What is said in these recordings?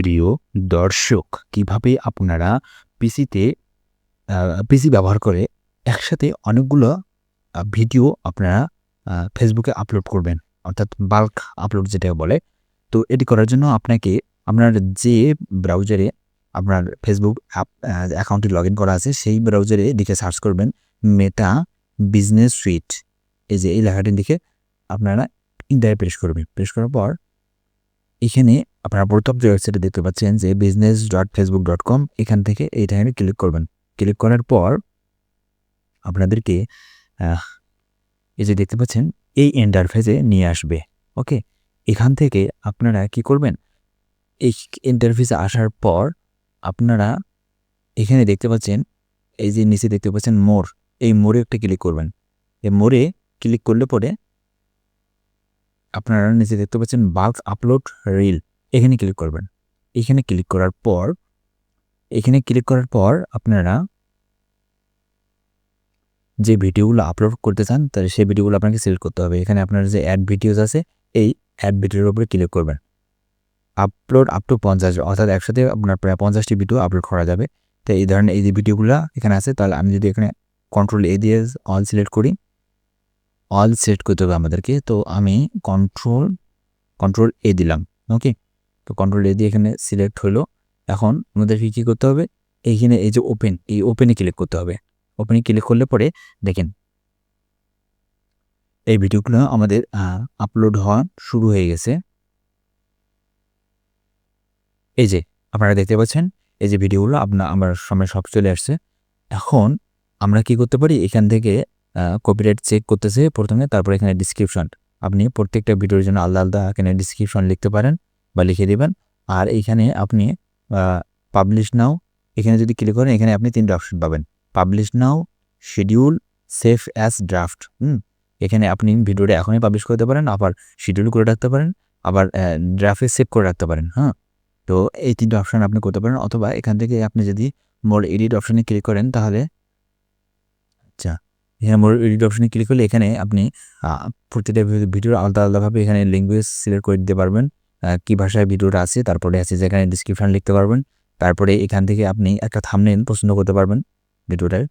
প্রিয় দর্শক, কিভাবে আপনারা পিসিতে পিসি ব্যবহার করে একসাথে অনেকগুলো ভিডিও আপনারা ফেসবুকে আপলোড করবেন, অর্থাৎ বাল্ক আপলোড যেটাকে বলে। তো এটি করার জন্য আপনাকে আপনার যে ব্রাউজারে আপনার ফেসবুক অ্যাকাউন্টটি লগ ইন করা আছে সেই ব্রাউজারে লিখে সার্চ করবেন মেটা বিজনেস সুইট। এই যে এই লেখাটি লিখে আপনারা ইন্টারে প্রেস করবেন। প্রেস করার পর এখানে আপনারা প্রথম যে ওয়েবসাইটে দেখতে পাচ্ছেন যে business.facebook.com, এখান থেকে এইখানে ক্লিক করবেন। ক্লিক করার পর আপনাদেরকে এই যে দেখতে পাচ্ছেন এই ইন্টারফেসে নিয়ে আসবে। ওকে, এখান থেকে আপনারা কি করবেন, এই ইন্টারফেসে আসার পর আপনারা এখানে দেখতে পাচ্ছেন এই যে নিচে দেখতে পাচ্ছেন মোর, এই মোরে একটা ক্লিক করবেন। এই মোরে ক্লিক করলে পরে আপনারা নিচে দেখতে পাচ্ছেন বাল্ক আপলোড রিল, এখানে ক্লিক করবেন। এখানে ক্লিক করার পর আপনারা যে ভিডিওগুলো আপলোড করতে চান তাহলে সেই ভিডিওগুলো আপনাকে সিলেক্ট করতে হবে। এখানে আপনার যে অ্যাড ভিডিওস আছে এই অ্যাড ভিডিওর উপরে ক্লিক করবেন। আপলোড আপ টু 50, অর্থাৎ একসাথে আপনার প্রায় 50টি ভিডিও আপলোড করা যাবে। তো এই ধরনের এই যে ভিডিওগুলো এখানে আছে, তাহলে আমি যদি এখানে কন্ট্রোল এ দিয়ে অল সিলেক্ট করি, অল সিলেক্ট করতে হবে আমাদেরকে। তো আমি কন্ট্রোল এ দিলাম। ওকে, তো কন্ট্রোল এ দিয়ে এখানে সিলেক্ট হলো। এখন আমাদেরকে কী করতে হবে, এইখানে এই যে ওপেন, এই ওপেনে ক্লিক করতে হবে। ওপেনে ক্লিক করলে পরে দেখেন এই ভিডিওগুলো আমাদের আপলোড হওয়া শুরু হয়ে গেছে। এই যে আপনারা দেখতে পাচ্ছেন এই যে ভিডিওগুলো আমার সামনে সব চলে আসছে। এখন আমরা কি করতে পারি, এখান থেকে কপিরাইট চেক করতেছে প্রথমে, তারপর এখানে ডিসক্রিপশন, আপনি প্রত্যেকটা ভিডিওর জন্য আলাদা আলাদা এখানে ডিসক্রিপশন লিখতে পারেন বা লিখে দেবেন। আর এইখানে আপনি পাবলিশ নাও, এখানে যদি ক্লিক করেন এখানে আপনি 3টা অপশন পাবেন, পাবলিশ নাও, শিডিউল, সেভ অ্যাজ ড্রাফট। এখানে আপনি ভিডিওটা এখনই পাবলিশ করতে পারেন, আবার শিডিউল করে রাখতে পারেন, আবার ড্রাফটে সেভ করে রাখতে পারেন। তো এই 3টা অপশন আপনি করতে পারেন। অথবা এখান থেকে আপনি যদি মোর এডিট অপশনে ক্লিক করেন তাহলে এখানে মোর এডিট অপশনে ক্লিক করলে এখানে আপনি প্রতিটা ভিডিওর আলাদা আলাদাভাবে এখানে ল্যাঙ্গুয়েজ সিলেক্ট করে দিতে পারবেন, কী ভাষায় ভিডিওটা আছে। তারপরে আছে যেখানে ডিসক্রিপশন লিখতে পারবেন। তারপরে এখান থেকে আপনি একটা থাম্বনেল পছন্দ করতে পারবেন ভিডিওটার।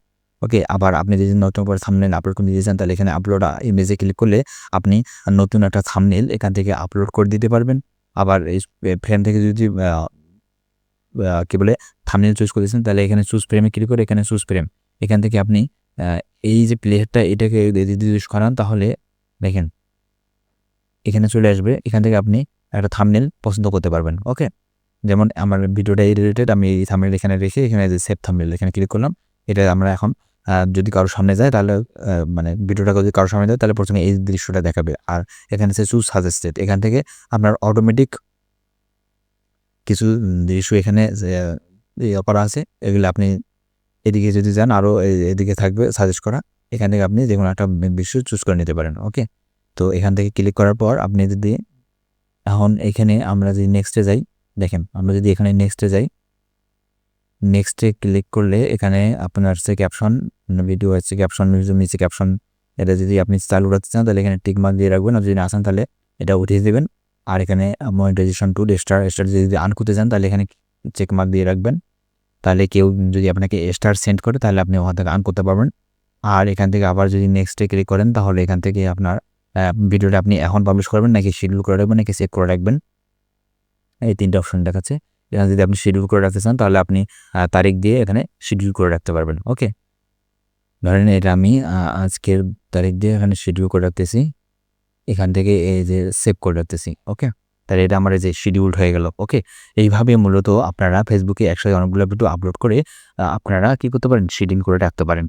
ওকে, আবার আপনি যদি নতুন করে থাম্বনেল আপলোড করে দিতে চান তাহলে এখানে আপলোড ইমেজে ক্লিক করলে আপনি নতুন একটা থাম্বনেল এখান থেকে আপলোড করে দিতে পারবেন। আবার এই ফ্রেম থেকে যদি কী বলে থাম্বনেল চুজ করেছেন তাহলে এখানে চুজ ফ্রেমে ক্লিক করে এখানে চুজ ফ্রেম, এখান থেকে আপনি এই যে প্লেয়ারটা এটাকে যদি সরান তাহলে দেখেন এখানে চলে আসবে। এখান থেকে আপনি একটা থাম্বনেল পছন্দ করতে পারবেন। ওকে, যেমন আমার ভিডিওটা এই রিলেটেড, আমি এই থাম্বনেল এখানে রেখে এখানে যে সেভ থাম্বনেল এখানে ক্লিক করলাম। এটা আমরা এখন যদি কারোর সামনে যায় তাহলে মানে ভিডিওটা যদি কারোর সামনে যায় তাহলে প্রথমে এই দৃশ্যটা দেখাবে। আর এখানে আছে চুজ সাজেস্টেড, এখান থেকে আপনার অটোমেটিক কিছু দৃশ্য এখানে করা আছে, এগুলো আপনি এদিকে যদি যান আরও এদিকে থাকবে সাজেস্ট করা, এখান থেকে আপনি যে কোনো একটা দৃশ্য চুজ করে নিতে পারেন। ওকে, তো এখান থেকে ক্লিক করার পর আপনি যদি এখন এখানে আমরা যদি নেক্সটে যাই, দেখেন আমরা যদি এখানে নেক্সটে যাই, নেক্সটে ক্লিক করলে এখানে আপনার হচ্ছে ক্যাপশন, ভিডিও হচ্ছে ক্যাপশন, নিচে ক্যাপশন, এটা যদি আপনি চালু রাখতে চান তাহলে এখানে টিক মার্ক দিয়ে রাখবেন, আর যদি না চান তাহলে এটা উঠিয়ে দেবেন। আর এখানে মনিটাইজেশন টুল স্টার যদি আন করতে চান তাহলে এখানে চেক মার্ক দিয়ে রাখবেন, তাহলে কেউ যদি আপনাকে স্টার সেন্ড করে তাহলে আপনি ওখান থেকে আন করতে পারবেন। আর এখান থেকে আবার যদি নেক্সটে ক্লিক করেন তাহলে এখান থেকে আপনার ভিডিওটা আপনি এখন পাবলিশ করবেন নাকি শিডিউল করে রাখবেন নাকি সেভ করে রাখবেন, এই 3টা অপশন দেখাচ্ছে। এখানে যদি আপনি শিডিউল করে রাখতে চান তাহলে আপনি তারিখ দিয়ে এখানে শিডিউল করে রাখতে পারবেন। ওকে, ধরেন এটা আমি আজকের তারিখ দিয়ে এখানে শিডিউল করে রাখতেছি, এখান থেকে এই যে সেভ করে রাখতেছি। ওকে, তাহলে এটা আমার এই যে শিডিউলড হয়ে গেল। ওকে, এইভাবে মূলত আপনারা ফেসবুকে একসাথে অনেকগুলো ভিডিও আপলোড করে আপনারা কী করতে পারেন, শিডিউল করে রাখতে পারেন।